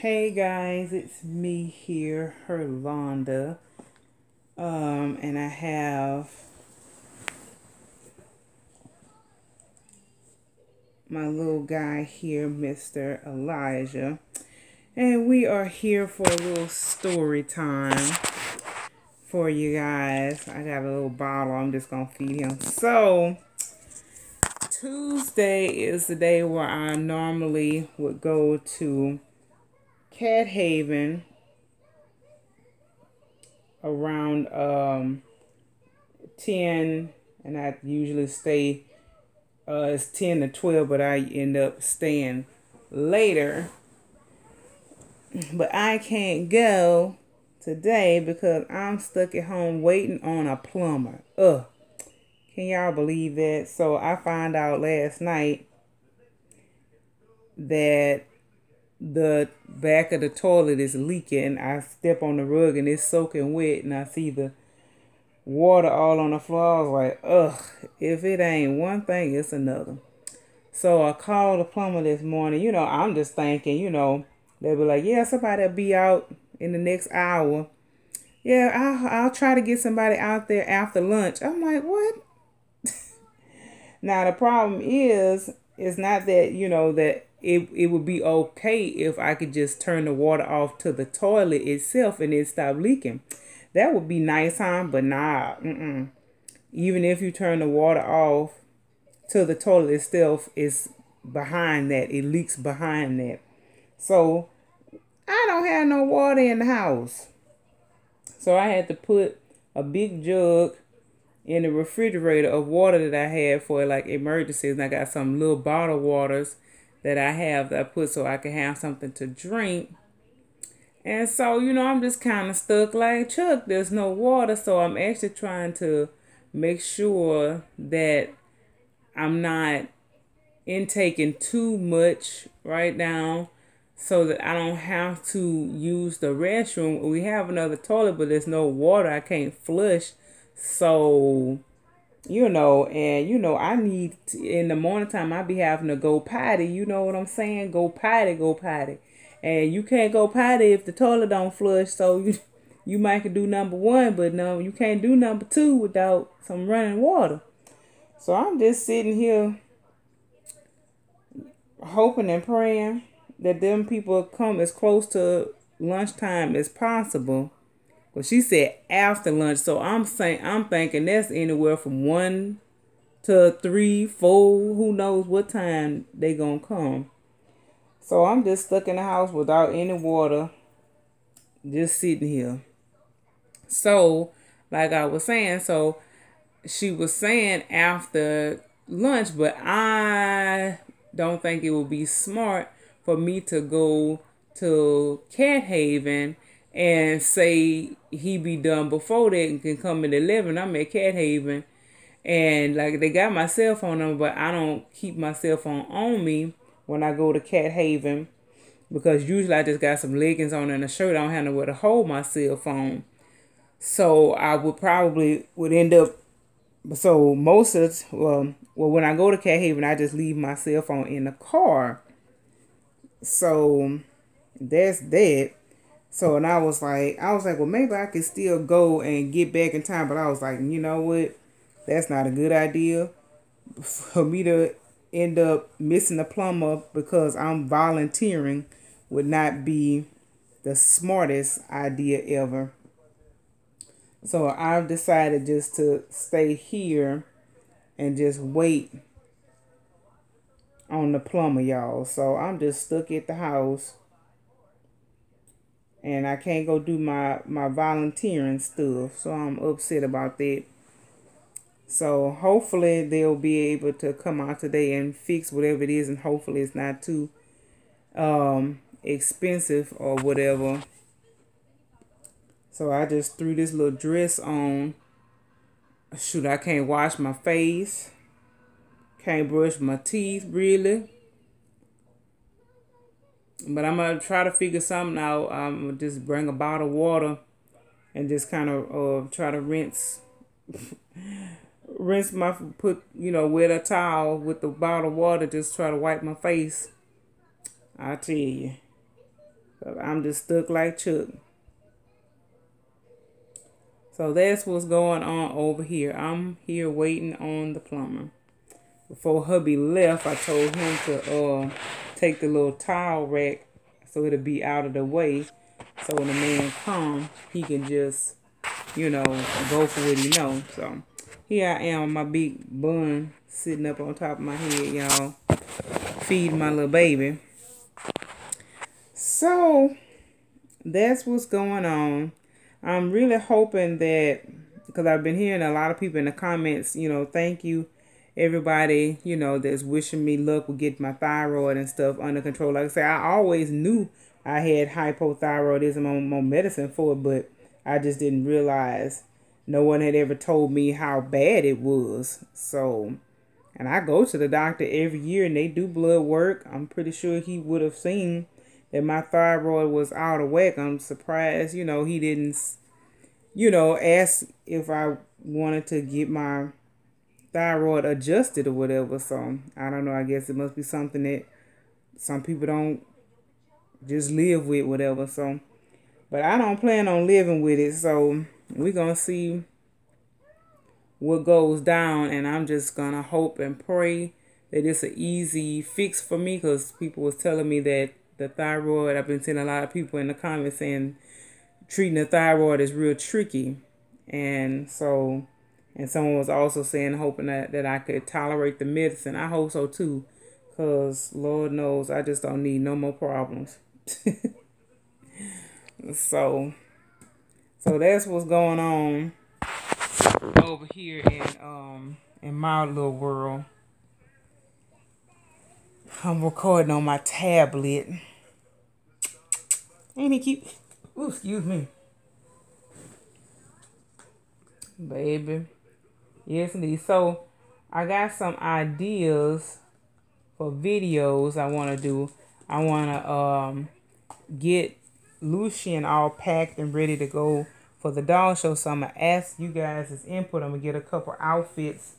Hey guys, it's me here, Herlonda. And I have my little guy here, Mr. Elijah. And we are here for a little story time for you guys. I got a little bottle, I'm just gonna feed him. So, Tuesday is the day where I normally would go to Cat Haven around 10, and I usually stay it's 10 to 12, but I end up staying later. But I can't go today because I'm stuck at home waiting on a plumber. Ugh. Can y'all believe that? So I found out last night that the back of the toilet is leaking. I step on the rug and it's soaking wet, and I see the water all on the floor. I was like, ugh, if it ain't one thing, it's another. So I called the plumber this morning. I'm just thinking, they'll be like, yeah, somebody will be out in the next hour. Yeah, I'll try to get somebody out there after lunch. I'm like, what? Now, the problem is, it's not that, that it would be okay if I could just turn the water off to the toilet itself and it stop leaking. That would be nice, huh? But nah, even if you turn the water off to the toilet itself, is behind that. It leaks behind that. So I don't have no water in the house. So I had to put a big jug in the refrigerator of water that I had for like emergencies. And I got some little bottled waters that I have that I put so I can have something to drink. And so, I'm just kind of stuck like, Chuck, there's no water. So I'm actually trying to make sure that I'm not intaking too much right now so that I don't have to use the restroom. We have another toilet, but there's no water. I can't flush. So, I need in the morning time, I be having to go potty. You know what I'm saying? Go potty, go potty. And you can't go potty if the toilet don't flush. So you might could do number one, but no, you can't do number two without some running water. So I'm just sitting here hoping and praying that them people come as close to lunchtime as possible. Well, she said after lunch, so I'm thinking that's anywhere from 1 to 3, 4. Who knows what time they gonna come? So I'm just stuck in the house without any water, just sitting here. So, like I was saying, so she was saying after lunch, but I don't think it would be smart for me to go to Cat Haven and say he be done before that and can come at 11. I'm at Cat Haven, and like they got my cell phone number, but I don't keep my cell phone on me when I go to Cat Haven because usually I just got some leggings on and a shirt. I don't have nowhere to hold my cell phone. So I would end up. So most of the, when I go to Cat Haven, I just leave my cell phone in the car. So that's that. So, and I was like, well, maybe I could still go and get back in time. But I was like, you know what? That's not a good idea for me to end up missing the plumber because I'm volunteering would not be the smartest idea ever. So I've decided just to stay here and just wait on the plumber, y'all. So I'm just stuck at the house. And I can't go do my volunteering stuff. So I'm upset about that. So hopefully they'll be able to come out today and fix whatever it is. And hopefully it's not too expensive or whatever. So I just threw this little dress on. Shoot, I can't wash my face. Can't brush my teeth, really. But I'm going to try to figure something out. I'm going to just bring a bottle of water and just kind of try to rinse wet a towel with the bottle of water. Just try to wipe my face. I tell you. 'Cause I'm just stuck like Chuck. So that's what's going on over here. I'm here waiting on the plumber. Before hubby left, I told him to take the little towel rack so it'll be out of the way. So when the man comes, he can just, go for what he knows. So here I am, my big bun sitting up on top of my head, y'all, feeding my little baby. So that's what's going on. I'm really hoping that, because I've been hearing a lot of people in the comments, thank you, everybody, that's wishing me luck with getting my thyroid and stuff under control. Like I say, I always knew I had hypothyroidism. I'm on medicine for it, but I just didn't realize no one had ever told me how bad it was. So, and I go to the doctor every year and they do blood work. I'm pretty sure he would have seen that my thyroid was out of whack. I'm surprised, he didn't, ask if I wanted to get my thyroid adjusted or whatever. So I don't know. I guess it must be something that some people don't just live with, whatever. So, but I don't plan on living with it. So we're going to see what goes down. And I'm just going to hope and pray that it's an easy fix for me, because people was telling me that the thyroid, I've been seeing a lot of people in the comments saying treating the thyroid is real tricky. And so, and someone was also saying, hoping that I could tolerate the medicine. I hope so too, because Lord knows I just don't need no more problems. So that's what's going on over here in my little world. I'm recording on my tablet. Ain't he cute? Ooh, excuse me. Baby. Yes, indeed. So, I got some ideas for videos I want to do. I want to get Lucian all packed and ready to go for the doll show. So, I'm going to ask you guys' input. I'm going to get a couple outfits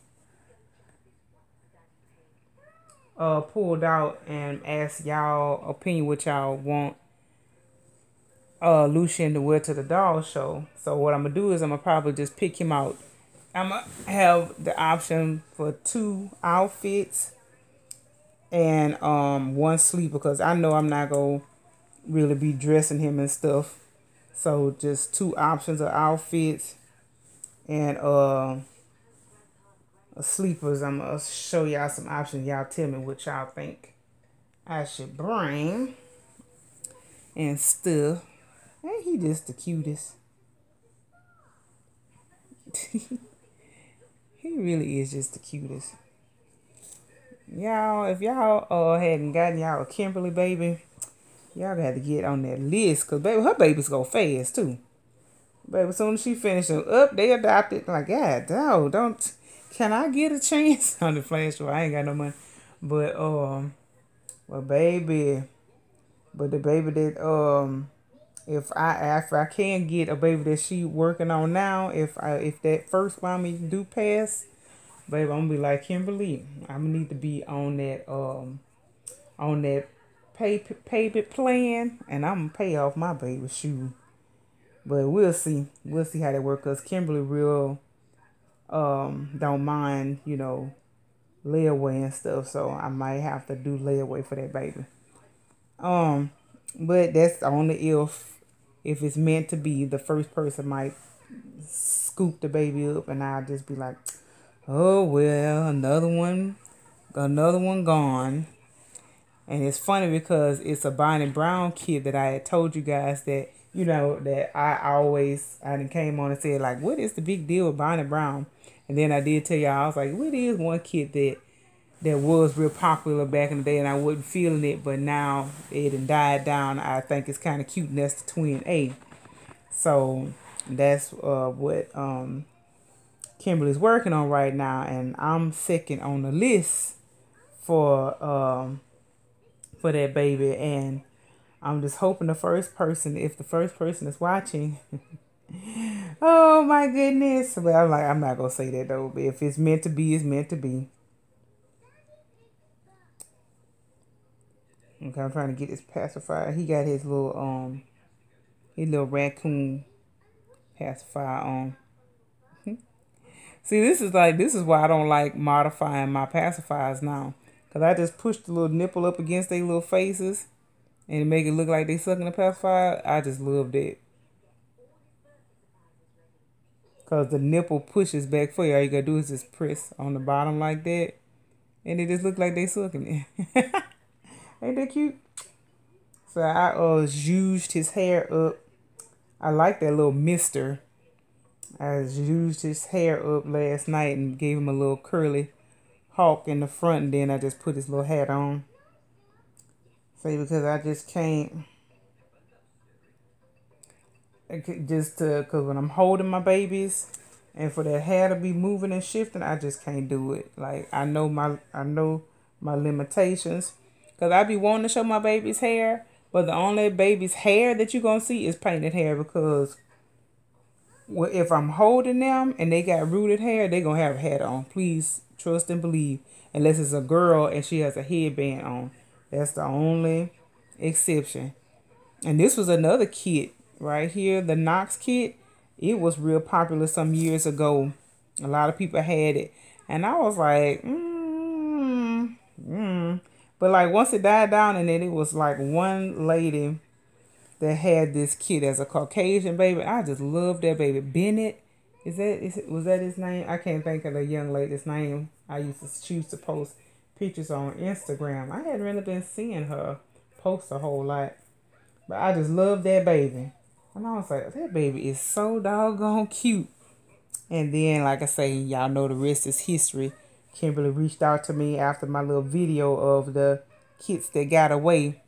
pulled out and ask y'all opinion what y'all want Lucian to wear to the doll show. So what I'm gonna do is I'm gonna probably just pick him out. I'm gonna have the option for 2 outfits and 1 sleeper, because I know I'm not gonna really be dressing him and stuff. So just 2 options of outfits and sleepers. I'm gonna show y'all some options. Y'all tell me what y'all think I should bring and stuff. Ain't he just the cutest? He really is just the cutest. Y'all, if y'all hadn't gotten y'all a Kimberly baby, y'all got to get on that list, because baby, her babies go fast too. Baby, as soon as she finished them up, they adopted. Like, God, no, don't. Can I get a chance on the flash store? I ain't got no money. But well, baby, but the baby that if I can get a baby that she working on now, if that first mommy do pass, baby, I'm gonna be like Kimberly. I'm gonna need to be on that payment plan, and I'm gonna pay off my baby shoe. But we'll see how that works, cause Kimberly real don't mind layaway and stuff, so I might have to do layaway for that baby. But that's only if it's meant to be. The first person might scoop the baby up, and I'll just be like, oh well, another one gone. And it's funny because it's a Bonnie Brown kid that I had told you guys that that I done came on and said, like, what is the big deal with Bonnie Brown? And then I did tell y'all, I was like, what is one kid that was real popular back in the day, and I wasn't feeling it, but now it done died down. I think it's kind of cute, and that's the twin A. So that's what Kimberly's working on right now, and I'm second on the list for that baby, and I'm just hoping if the first person is watching, oh my goodness. But I'm not gonna say that though. But if it's meant to be, it's meant to be. Okay, I'm trying to get this pacifier. He got his little raccoon pacifier on. See, this is why I don't like modifying my pacifiers now. Cause I just push the little nipple up against their little faces and make it look like they sucking the pacifier. I just love that. Cause the nipple pushes back for you. All you gotta do is just press on the bottom like that. And it just look like they sucking it. Ain't that cute? So I used his hair up. I like that little mister. I used his hair up last night and gave him a little curly hawk in the front, and then I just put his little hat on. See, because I just can't, because when I'm holding my babies, and for that hair to be moving and shifting, I just can't do it. Like I know my limitations, because I be wanting to show my baby's hair, but the only baby's hair that you're gonna see is painted hair because if I'm holding them and they got rooted hair, they gonna have a hat on. Please trust and believe. Unless it's a girl and she has a headband on. That's the only exception. And this was another kit right here, the Knox kit. It was real popular some years ago. A lot of people had it. And I was like, But like once it died down, and then it was like one lady that had this kid as a Caucasian baby. I just love that baby. Bennett. Was that his name? I can't think of the young lady's name. I used to choose to post pictures on Instagram. I hadn't really been seeing her post a whole lot. But I just love that baby. And I was like, that baby is so doggone cute. And then, like I say, y'all know the rest is history. Kimberly reached out to me after my little video of the kids that got away.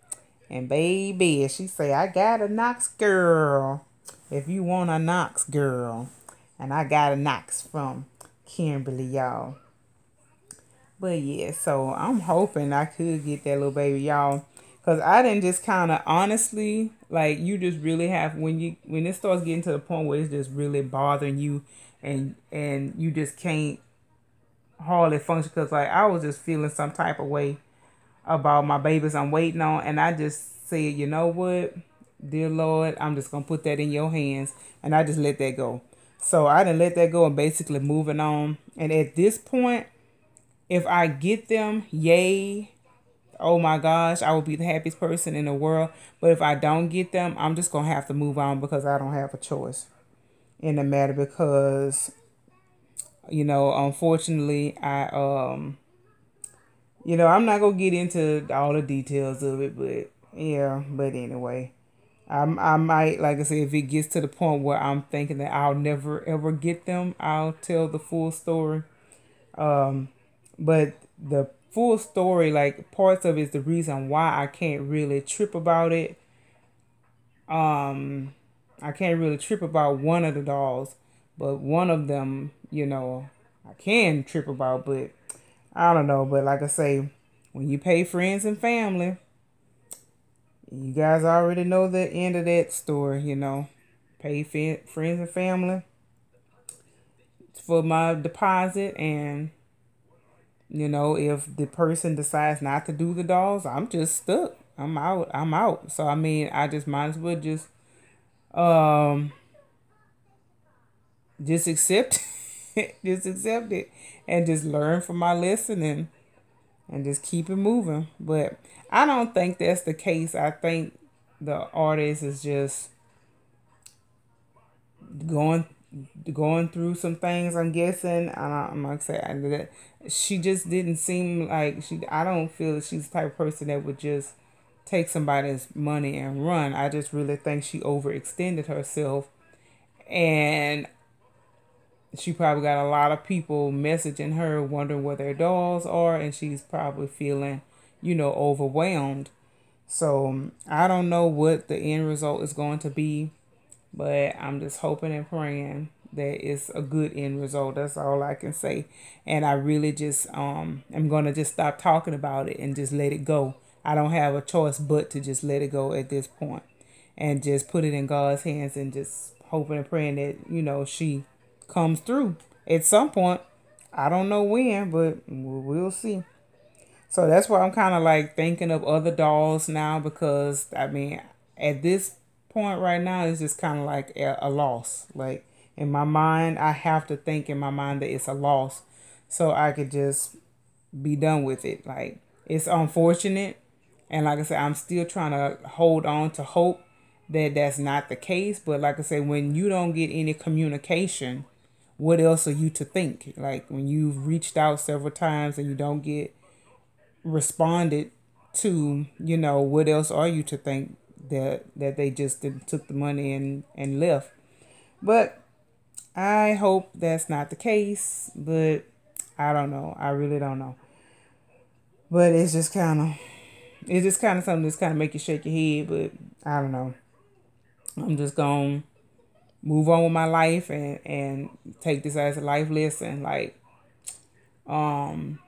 And baby, she say, I got a Knox girl. If you want a Knox girl. And I got a Knox from Kimberly, y'all. But yeah, so I'm hoping I could get that little baby, y'all. Because I didn't just kind of honestly, like you just really have, when it starts getting to the point where it's just really bothering you and you just can't hardly function. Because like I was just feeling some type of way about my babies I'm waiting on, and I just said, you know what, dear Lord, I'm just gonna put that in your hands, and I just let that go. So I didn't let that go and basically moving on. And at this point, if I get them, yay, oh my gosh, I will be the happiest person in the world. But if I don't get them, I'm just gonna have to move on because I don't have a choice in the matter. Because unfortunately, I'm not gonna get into all the details of it, but yeah. But anyway, I might, like I said, if it gets to the point where I'm thinking that I'll never ever get them, I'll tell the full story. But the full story, like parts of it, is the reason why I can't really trip about it. I can't really trip about one of the dolls, but one of them, I can trip about, but I don't know. But like I say, when you pay friends and family, you guys already know the end of that story, Pay friends and family for my deposit, and if the person decides not to do the dolls, I'm just stuck. I'm out. So I mean, I just might as well just accept it. Just accept it and just learn from my lesson and just keep it moving. But I don't think that's the case. I think the artist is just going through some things, I'm guessing. I'm not saying that she just didn't seem like I don't feel that she's the type of person that would just take somebody's money and run. I just really think she overextended herself, and she probably got a lot of people messaging her wondering where their dolls are, and she's probably feeling overwhelmed. So I don't know what the end result is going to be, but I'm just hoping and praying that it's a good end result. That's all I can say. And I really just I'm gonna just stop talking about it and just let it go. I don't have a choice but to just let it go at this point and just put it in God's hands and just hoping and praying that she comes through at some point. I don't know when, but we'll see. So that's why I'm kind of like thinking of other dolls now, because I mean, at this point right now, it's just kind of like a loss. Like in my mind, I have to think in my mind that it's a loss, so I could just be done with it. Like it's unfortunate, and like I said, I'm still trying to hold on to hope that that's not the case. But like I said, when you don't get any communication, what else are you to think? Like when you've reached out several times and you don't get responded to, what else are you to think that they just took the money and left? But I hope that's not the case, but I don't know. I really don't know. But it's just kind of something that's kind of make you shake your head, but I don't know. I'm just going to move on with my life and take this as a life lesson. Like, um,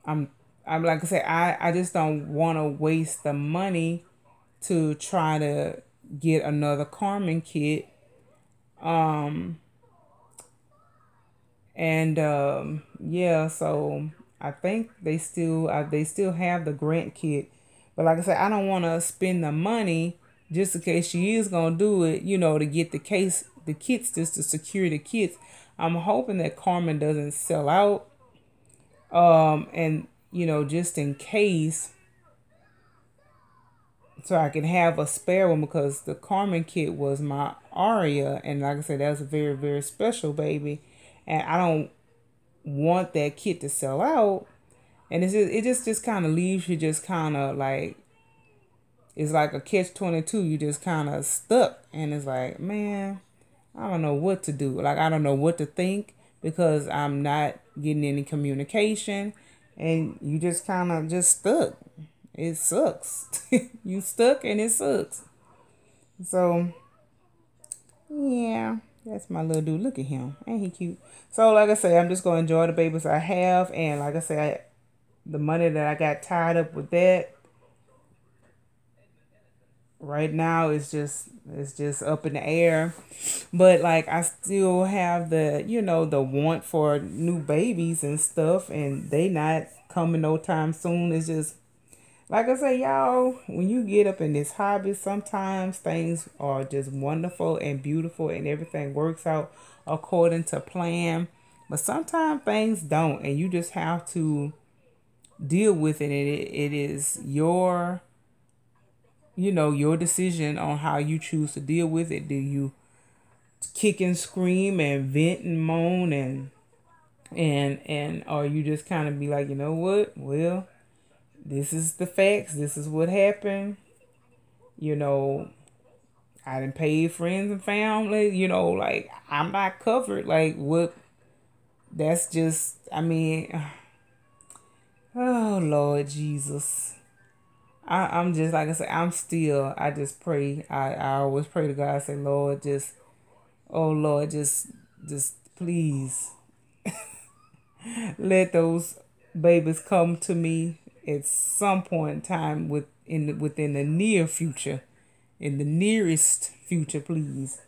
I'm, I'm like I said, I just don't want to waste the money to try to get another Carmen kit. Um, and yeah, so I think they still have the grant kit, but like I said, I don't want to spend the money just in case she is gonna do it. To get the kits, just to secure the kits. I'm hoping that Carmen doesn't sell out. And just in case, so I can have a spare one, because the Carmen kit was my Aria, and like I said, that was a very, very special baby, and I don't want that kit to sell out. And it just kind of leaves you just kind of like, it's like a catch-22. You just kind of stuck, and it's like, man, I don't know what to do. Like I don't know what to think, because I'm not getting any communication, and you just kind of just stuck. It sucks. You stuck and it sucks. So yeah, that's my little dude. Look at him. Ain't he cute? So like I say, I'm just gonna enjoy the babies I have, and like I say, the money that I got tied up with that right now is just up in the air. But like I still have the want for new babies and stuff, and they not coming no time soon. It's just like I say, y'all, when you get up in this hobby, sometimes things are just wonderful and beautiful and everything works out according to plan. But sometimes things don't, and you just have to deal with it. And it is your decision on how you choose to deal with it. Do you kick and scream and vent and moan, and or you just kind of be like, you know what? Well, this is the facts. This is what happened. You know, I didn't pay friends and family. Like I'm not covered. Like what? That's just. I mean, oh Lord Jesus. I'm just like I said. I'm still. I just pray. I always pray to God. I say, Lord, just. Oh Lord, just please let those babies come to me at some point in time within the near future, in the nearest future, please.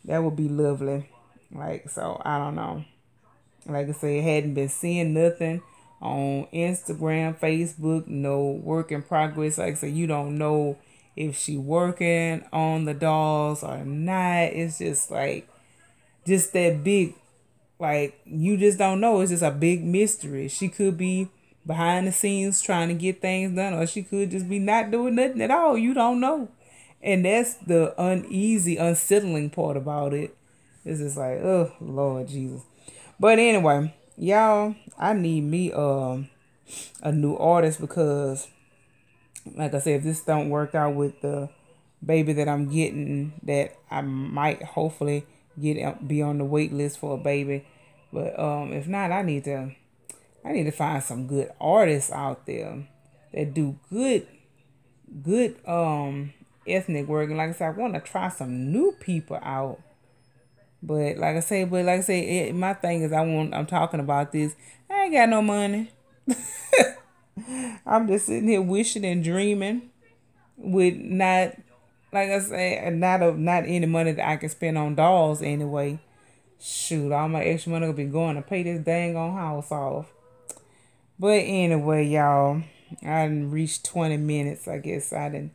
That would be lovely. Like, so I don't know. Like I said, hadn't been seeing nothing on Instagram, Facebook, no work in progress. Like I said, you don't know if she working on the dolls or not. It's just like just that big, like you just don't know. It's just a big mystery. She could be behind the scenes trying to get things done, or she could just be not doing nothing at all. You don't know. And that's the uneasy, unsettling part about it. It's just like, oh Lord Jesus. But anyway, y'all, I need me a new artist, because like I said, if this don't work out with the baby that I'm getting, that I might hopefully be on the wait list for a baby. But if not, I need to find some good artists out there that do good ethnic work. And like I said, I want to try some new people out. But like I say, my thing is, I'm talking about this. I ain't got no money. I'm just sitting here wishing and dreaming with not, like I say, not any money that I can spend on dolls anyway. Shoot, all my extra money will be going to pay this dang on house off. But anyway, y'all, I done reached 20 minutes. I guess I done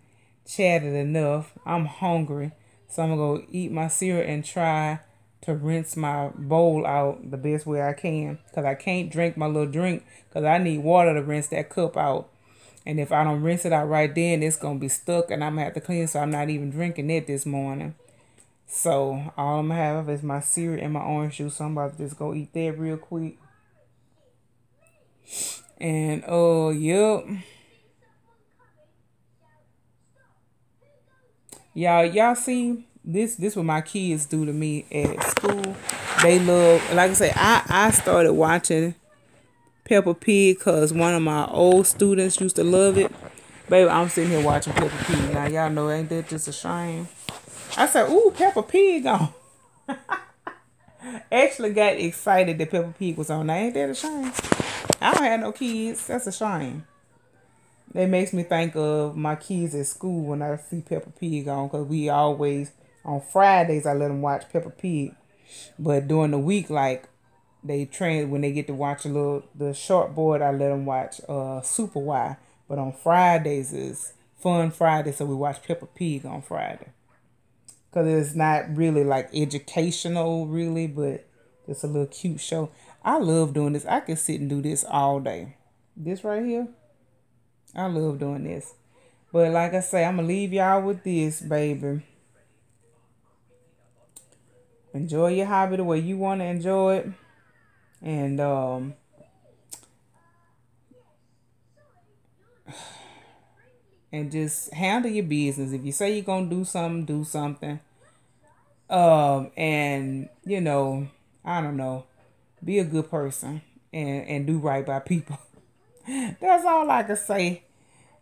chatted enough. I'm hungry. So I'm going to go eat my cereal and try to rinse my bowl out the best way I can. Because I can't drink my little drink because I need water to rinse that cup out. And if I don't rinse it out right then, it's going to be stuck and I'm going to have to clean it. So I'm not even drinking it this morning. So all I'm going to have is my cereal and my orange juice. So I'm about to just go eat that real quick. And oh, yep. Y'all see this what my kids do to me at school. They love, like I say, I started watching Peppa Pig because one of my old students used to love it. Baby, I'm sitting here watching Peppa Pig. Now y'all know, ain't that just a shame? I said, ooh, Peppa Pig on. Actually got excited that Peppa Pig was on. Now ain't that a shame? I don't have no kids. That's a shame. That makes me think of my kids at school when I see Peppa Pig on, because we always, on Fridays, I let them watch Peppa Pig. But during the week, like, when they get to watch the short board, I let them watch Super Y. But on Fridays is Fun Friday, so we watch Peppa Pig on Friday. Because it's not really, like, educational, really, but it's a little cute show. I love doing this. I can sit and do this all day. This right here. I love doing this. But like I say, I'm going to leave y'all with this, baby. Enjoy your hobby the way you want to enjoy it. And just handle your business. If you say you're going to do something, do something. And, you know, I don't know. Be a good person and do right by people. That's all I can say.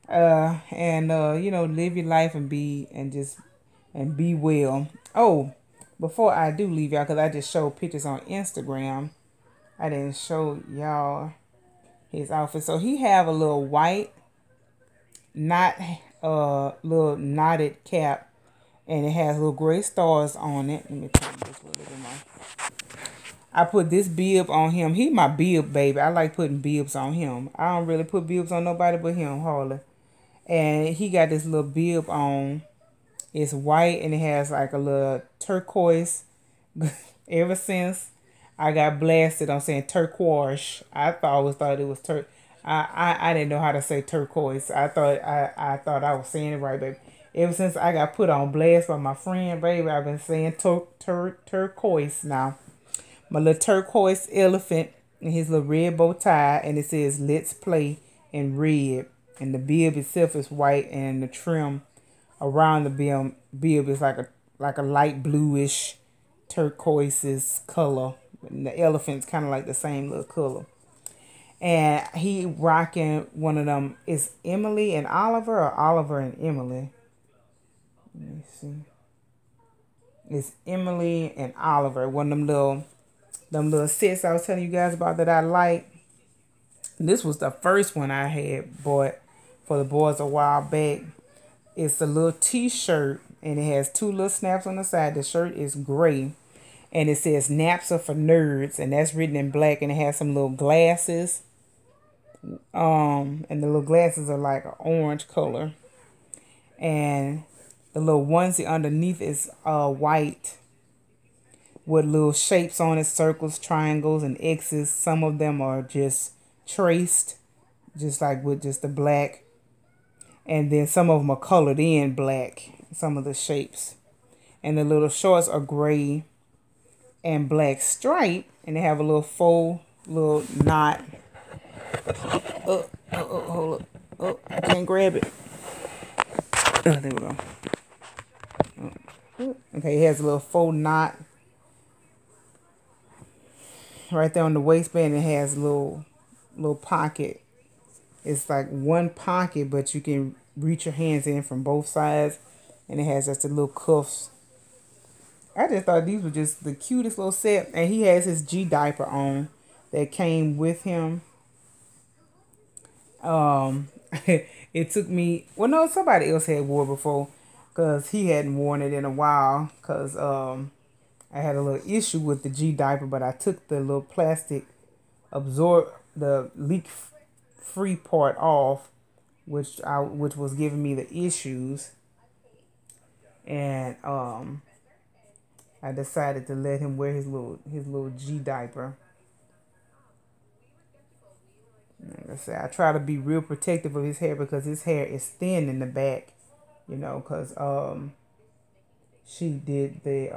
You know, live your life and be well. Oh, before I do leave y'all, because I just showed pictures on Instagram, I didn't show y'all his outfit. So he have a little white little knotted cap, and it has little gray stars on it. Let me turn this a little bit more. I put this bib on him. He my bib baby. I like putting bibs on him. I don't really put bibs on nobody but him, hardly. And he got this little bib on. It's white and it has like a little turquoise. Ever since I got blasted on saying turquoise, I always thought it was I didn't know how to say turquoise. I thought I was saying it right, baby. Ever since I got put on blast by my friend, baby, I've been saying turquoise now. My little turquoise elephant and his little red bow tie, and it says "Let's Play" in red. And the bib itself is white, and the trim around the bib is like a light bluish turquoise color. And the elephant's kind of like the same little color. And he rocking one of them. Is Emily and Oliver or Oliver and Emily? Let me see. It's Emily and Oliver. One of them little sets I was telling you guys about that I like. This was the first one I had bought for the boys a while back. It's a little t-shirt, and it has two little snaps on the side. The shirt is gray, and it says "Naps are for nerds," and that's written in black, and it has some little glasses. And the little glasses are like an orange color. And the little onesie underneath is white with little shapes on it, circles, triangles, and X's. Some of them are just traced, just like with just the black. And then some of them are colored in black, some of the shapes. And the little shorts are gray and black stripe, and they have a little faux little knot. Hold up. Oh, I can't grab it. Oh, there we go. Okay, it has a little faux knot right there on the waistband. It has a little pocket. It's like one pocket, but you can reach your hands in from both sides, and it has just a little cuffs. I just thought these were just the cutest little set, and he has his G diaper on that came with him. It took me, well, no, somebody else had wore before, because he hadn't worn it in a while, because I had a little issue with the G diaper, but I took the little plastic the leak free part off, which was giving me the issues, and I decided to let him wear his little G diaper. Like I said, I try to be real protective of his hair because his hair is thin in the back, because she did the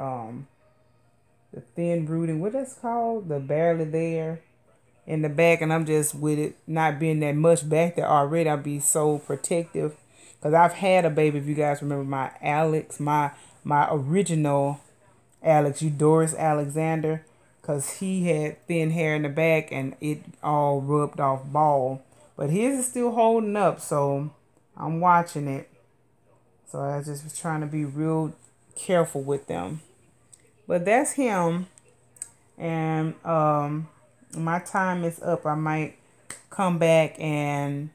thin rooting, what that's called, the barely there in the back, and I'm just with it not being that much back there already. I'll be so protective because I've had a baby. If you guys remember my Alex, my original Alex, Doris Alexander, because he had thin hair in the back and it all rubbed off bald. But his is still holding up, so I'm watching it. So I just was trying to be real careful with them. But that's him. And my time is up. I might come back and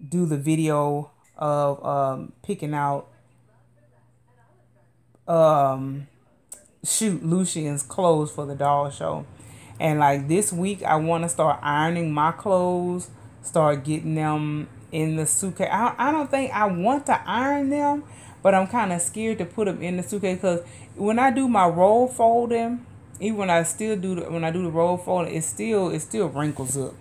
do the video of picking out Lucian's clothes for the doll show. And like this week I want to start ironing my clothes, start getting them in the suitcase. I don't think I want to iron them, but I'm kind of scared to put them in the suitcase because when I do my roll folding, even when I do the roll folding, it still wrinkles up.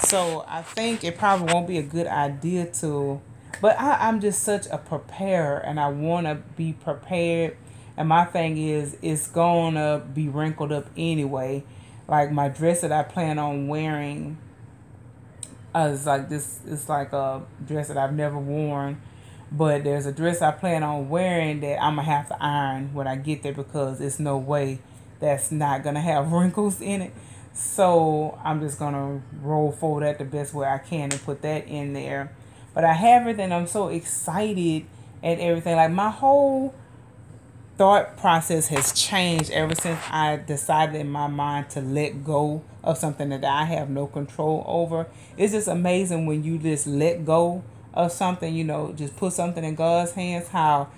So I think it probably won't be a good idea to, but I'm just such a preparer and I want to be prepared. And my thing is, it's gonna be wrinkled up anyway. Like my dress that I plan on wearing, it's like a dress that I've never worn. But there's a dress I plan on wearing that I'm gonna have to iron when I get there because there's no way that's not gonna have wrinkles in it. So I'm just gonna roll fold that the best way I can and put that in there. But I have it and I'm so excited at everything. Like my whole thought process has changed ever since I decided in my mind to let go of something that I have no control over. It's just amazing when you just let go of something, just put something in God's hands, how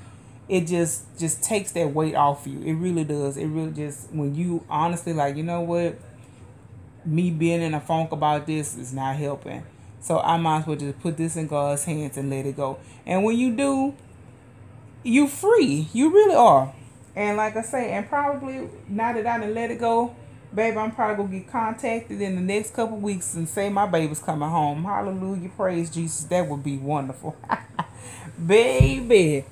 it just takes that weight off you. It really does. It really just, when you honestly like, you know what, me being in a funk about this is not helping. So I might as well just put this in God's hands and let it go. And when you do, you free. You really are. And like I say, and probably now that I done let it go, baby, I'm probably going to get contacted in the next couple weeks and say my baby's coming home. Hallelujah. Praise Jesus. That would be wonderful. Baby,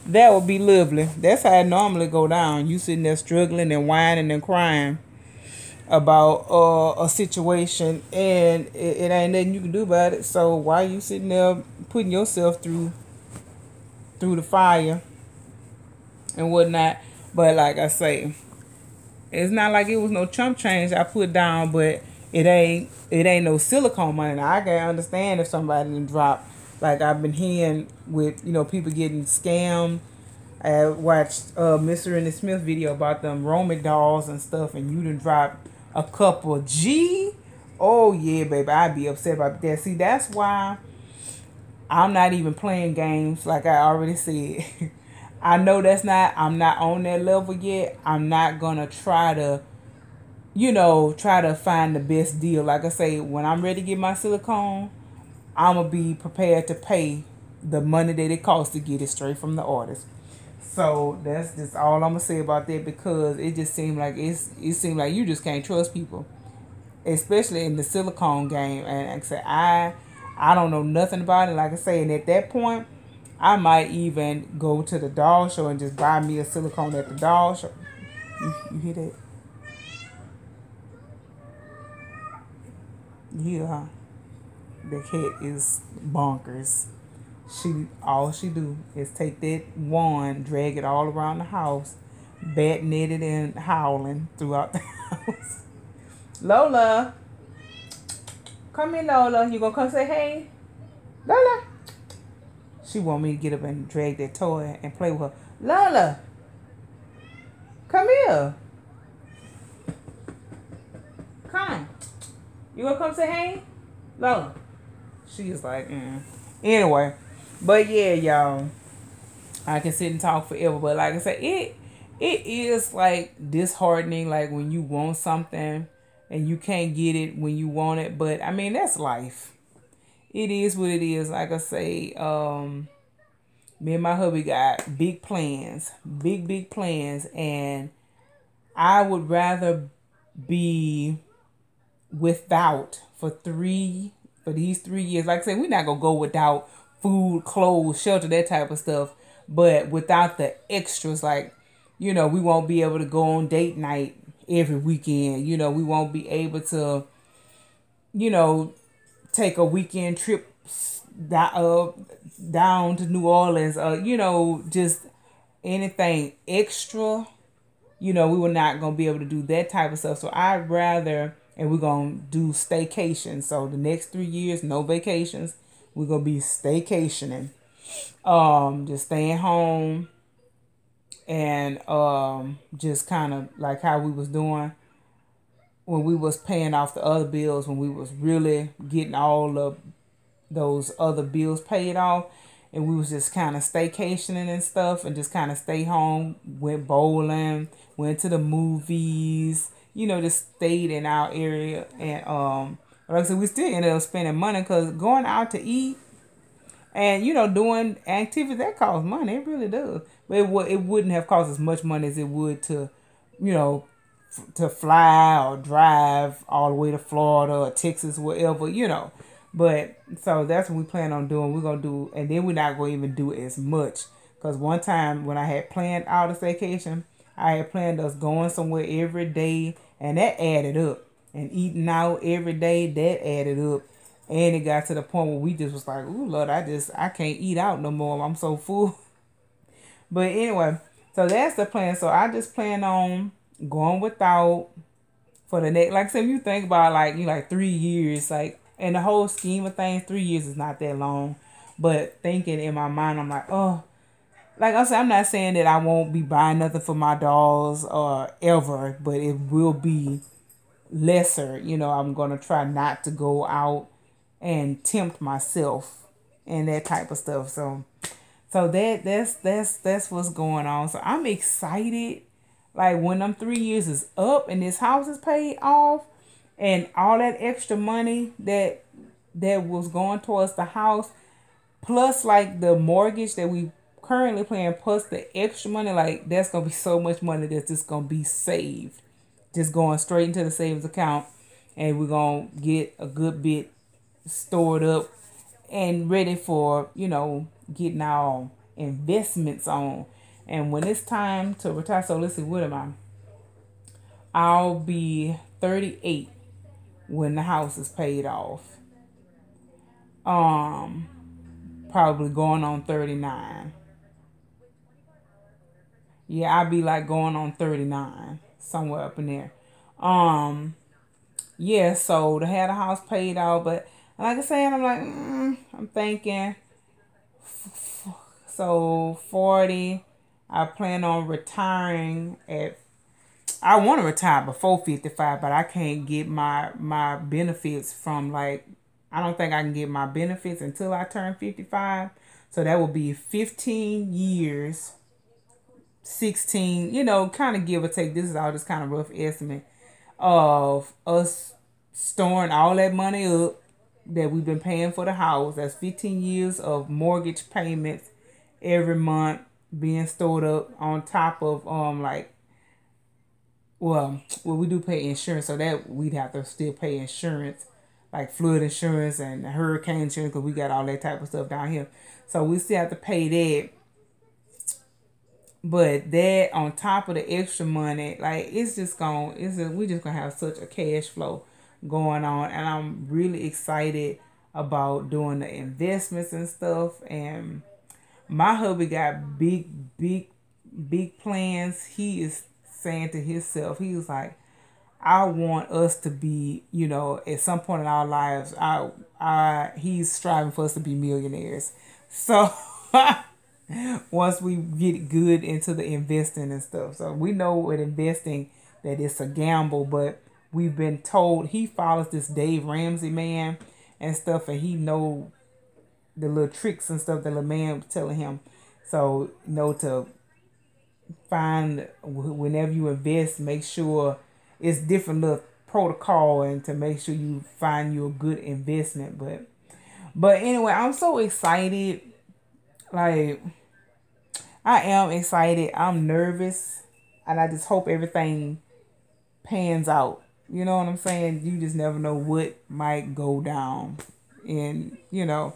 that would be lovely. That's how it normally go down. You sitting there struggling and whining and crying about a situation and it ain't nothing you can do about it. So why you sitting there putting yourself through the fire and whatnot? But like I say, it's not like it was no chump change I put down, but it ain't no silicone money. Now I can understand if somebody didn't drop, like I've been hearing with people getting scammed. I watched Mr. and the Smith video about them Roman dolls and stuff, and you done drop a couple G. Oh yeah, baby, I'd be upset about that. See, that's why I'm not even playing games, like I already said. I know I'm not on that level yet. I'm not going to try to find the best deal. Like I say, when I'm ready to get my silicone, I'm going to be prepared to pay the money that it costs to get it straight from the artist. So that's just all I'm going to say about that, because it just seemed like it seemed like you just can't trust people, especially in the silicone game. And like I said, I don't know nothing about it. Like I say, and at that point, I might even go to the doll show and just buy me a silicone at the doll show. You hear that? Yeah, the cat is bonkers. All she do is take that wand, drag it all around the house, bat netted and howling throughout the house. Lola, come here, Lola. You gonna come say hey, Lola? She want me to get up and drag that toy and play with her. Lola, come here. Come. You gonna come say hey, Lola? She is like, Anyway, but yeah, y'all, I can sit and talk forever. But like I said, it is like disheartening, like when you want something and you can't get it when you want it. But I mean, that's life. it is what it is. Like I say, me and my hubby got big plans, big plans, and I would rather be without for these 3 years. Like I said, we're not gonna go without food, clothes, shelter, that type of stuff. But without the extras, like, we won't be able to go on date night every weekend. We won't be able to, you know, take a weekend trip down to New Orleans. Just anything extra. We were not gonna be able to do that type of stuff. So I'd rather, and we're gonna do staycation. So the next 3 years, no vacations. We're gonna be staycationing. Just staying home and just kind of like how we was doing when we was paying off the other bills, when we was really getting all of those other bills paid off, and we was just kind of staycationing and stuff, and just kind of stay home, went bowling, went to the movies, just stayed in our area. And like I said, we still ended up spending money, because going out to eat and doing activities, that costs money. It really does. But it wouldn't have cost as much money as it would to you know to fly or drive all the way to Florida or Texas, wherever. But so that's what we plan on doing. We're gonna do, and then we're not gonna even do as much, because one time when I had planned out a vacation, I had planned us going somewhere every day, and that added up. And eating out every day, that added up. And it got to the point where we just was like, "Ooh, Lord, I can't eat out no more. I'm so full." But anyway, so that's the plan. So I just plan on going without for the next. Like I said, if you think about like 3 years, like in the whole scheme of things, 3 years is not that long. But thinking in my mind, I'm like, oh, like I said, I'm not saying that I won't be buying nothing for my dolls or ever, but it will be lesser. I'm gonna try not to go out and tempt myself and that type of stuff. So that's what's going on. So I'm excited. Like when them 3 years is up and this house is paid off, and all that extra money that was going towards the house, plus like the mortgage that we currently paying, plus the extra money, like that's gonna be so much money that's just gonna be saved, just going straight into the savings account, and we're gonna get a good bit stored up and ready for getting our investments on. And when it's time to retire, so let's see, what am I? I'll be 38 when the house is paid off. Probably going on 39. Yeah, I'll be like going on 39, somewhere up in there. Yeah, so to have the house paid off, but like I said, I'm like, I'm thinking, so 40, I plan on retiring I want to retire before 55, but I can't get my benefits from I don't think I can get my benefits until I turn 55. So that will be 15 years, 16, kind of give or take. This is all just kind of rough estimate of us storing all that money up that we've been paying for the house. That's 15 years of mortgage payments every month being stored up, on top of well, we do pay insurance, so that we'd have to still pay insurance, like flood insurance and hurricane insurance, because we got all that type of stuff down here. So we still have to pay that. But that on top of the extra money, like we just gonna have such a cash flow going on, and I'm really excited about doing the investments and stuff. And my hubby got big plans. He is saying to himself, he was like, I want us to be, at some point in our lives, he's striving for us to be millionaires. So once we get good into the investing and stuff. So we know with investing that it's a gamble, but we've been told, he follows this Dave Ramsey man and stuff, and he know the little tricks and stuff that the man was telling him. So to find, whenever you invest, make sure it's different little protocol, and to make sure you find you a good investment. But But anyway, I'm so excited. Like, I am excited. I'm nervous. And I just hope everything pans out. You know what I'm saying? You just never know what might go down. And, you know,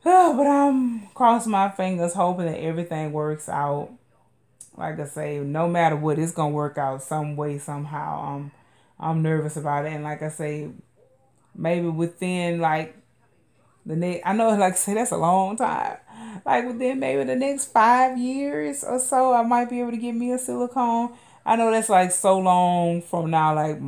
but I'm crossing my fingers, hoping that everything works out. Like I say, no matter what, it's gonna work out some way, somehow. I'm nervous about it, and like I say, maybe within like the next, I know, like I say, that's a long time. Like within maybe the next 5 years or so, I might be able to get me a silicone. I know that's like so long from now. Like,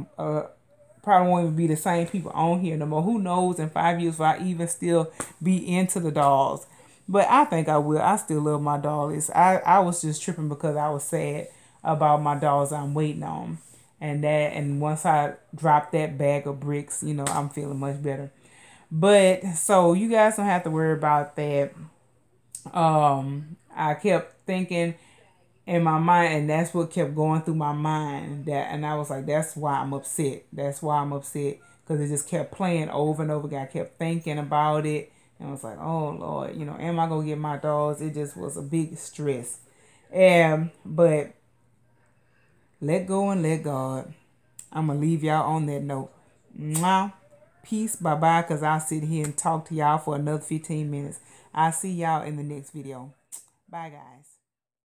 probably won't even be the same people on here no more. Who knows in 5 years if I even still be into the dolls. But I think I will. I still love my dolls. I was just tripping because I was sad about my dolls I'm waiting on. And once I drop that bag of bricks, you know, I'm feeling much better. But so you guys don't have to worry about that. I kept thinking in my mind, and that's what kept going through my mind. And I was like, that's why I'm upset. That's why I'm upset, because it just kept playing over and over again. I kept thinking about it, and I was like, oh Lord, you know, am I gonna get my dolls? It just was a big stress. And but let go and let God. I'm gonna leave y'all on that note. Mwah. Peace. Bye bye. Because I'll sit here and talk to y'all for another 15 minutes. I'll see y'all in the next video. Bye, guys.